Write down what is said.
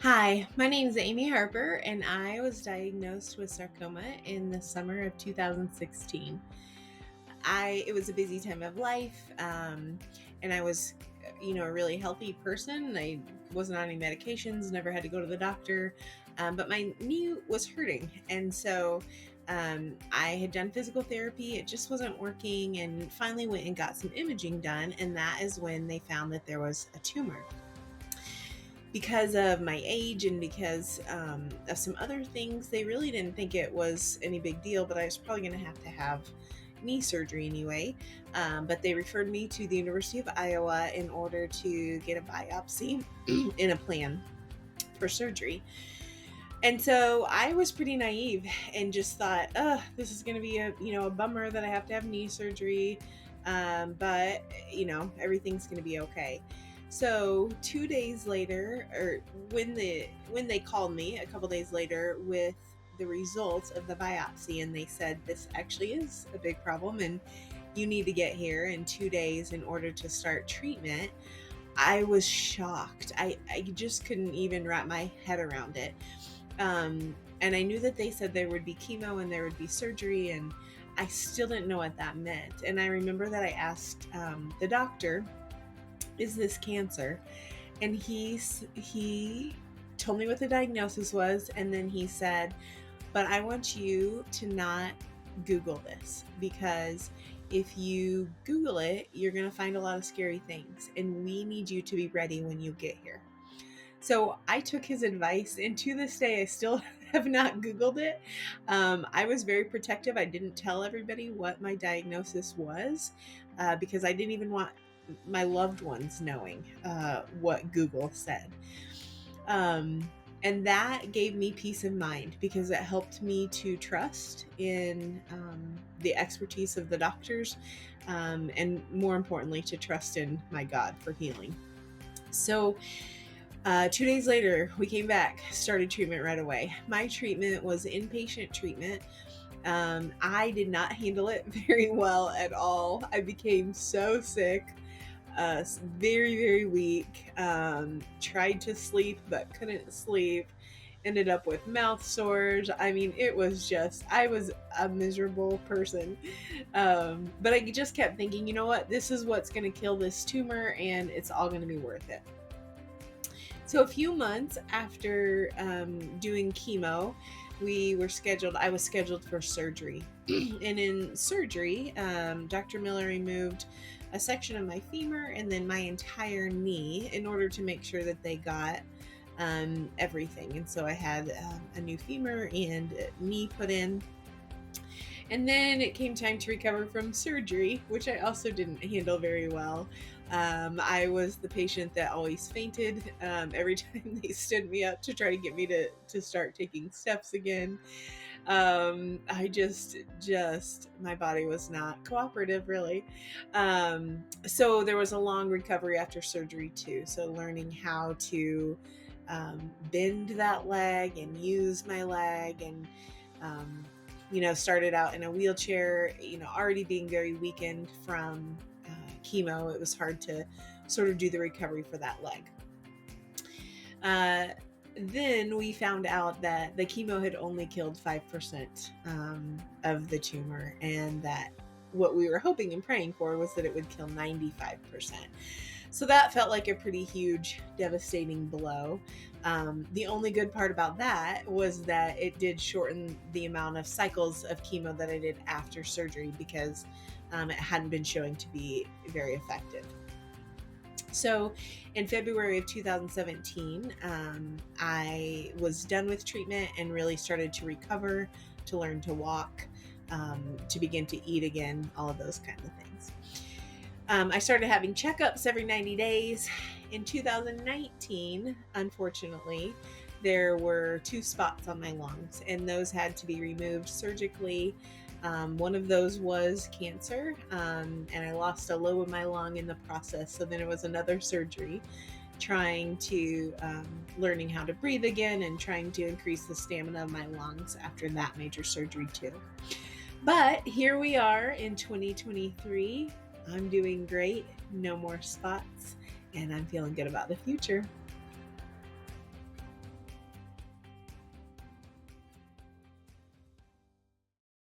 Hi, my name is Amy Harper, and I was diagnosed with sarcoma in the summer of 2016. It was a busy time of life, and I was, a really healthy person. I wasn't on any medications, never had to go to the doctor, but my knee was hurting, and so I had done physical therapy. It just wasn't working, and finally went and got some imaging done, and that is when they found that there was a tumor because of my age and because of some other things. They really didn't think it was any big deal, but I was probably going to have knee surgery anyway. But they referred me to the University of Iowa in order to get a biopsy and a plan for surgery. And so I was pretty naive and just thought, this is going to be a bummer that I have to have knee surgery. But everything's going to be okay. So 2 days later, or when they called me a couple days later with the results of the biopsy, and they said this actually is a big problem, and you need to get here in 2 days in order to start treatment. I was shocked. I just couldn't even wrap my head around it. And I knew that they said there would be chemo and there would be surgery, and I still didn't know what that meant. And I remember that I asked the doctor, "Is this cancer?" And he told me what the diagnosis was, and then he said, "But I want you to not Google this, because if you Google it, you're going to find a lot of scary things, and we need you to be ready when you get here." So I took his advice, and to this day, I still have not Googled it. I was very protective. I didn't tell everybody what my diagnosis was because I didn't even want my loved ones knowing what Google said. And that gave me peace of mind because it helped me to trust in the expertise of the doctors, and more importantly, to trust in my God for healing. So 2 days later, we came back, started treatment right away. My treatment was inpatient treatment. I did not handle it very well at all. I became so sick, very, very weak, tried to sleep but couldn't sleep, ended up with mouth sores. I mean, I was a miserable person. But I just kept thinking, you know what, this is what's going to kill this tumor, and it's all going to be worth it. So a few months after doing chemo, I was scheduled for surgery. And in surgery, Dr. Miller removed a section of my femur and then my entire knee in order to make sure that they got everything. And so I had a new femur and knee put in. And then it came time to recover from surgery, which I also didn't handle very well. I was the patient that always fainted every time they stood me up to try to get me to start taking steps again. My body was not cooperative, really. So there was a long recovery after surgery, too. So learning how to bend that leg and use my leg, and started out in a wheelchair, already being very weakened from chemo. It was hard to sort of do the recovery for that leg. Then we found out that the chemo had only killed 5% of the tumor, and that what we were hoping and praying for was that it would kill 95%. So that felt like a pretty huge, devastating blow. The only good part about that was that it did shorten the amount of cycles of chemo that I did after surgery, because it hadn't been showing to be very effective. So in February of 2017, I was done with treatment and really started to recover, to learn to walk, to begin to eat again, all of those kinds of things. I started having checkups every 90 days. In 2019, unfortunately, there were 2 spots on my lungs, and those had to be removed surgically. One of those was cancer, and I lost a lobe of my lung in the process. So then it was another surgery, trying to learning how to breathe again and trying to increase the stamina of my lungs after that major surgery too. But here we are in 2023. I'm doing great, no more spots, and I'm feeling good about the future.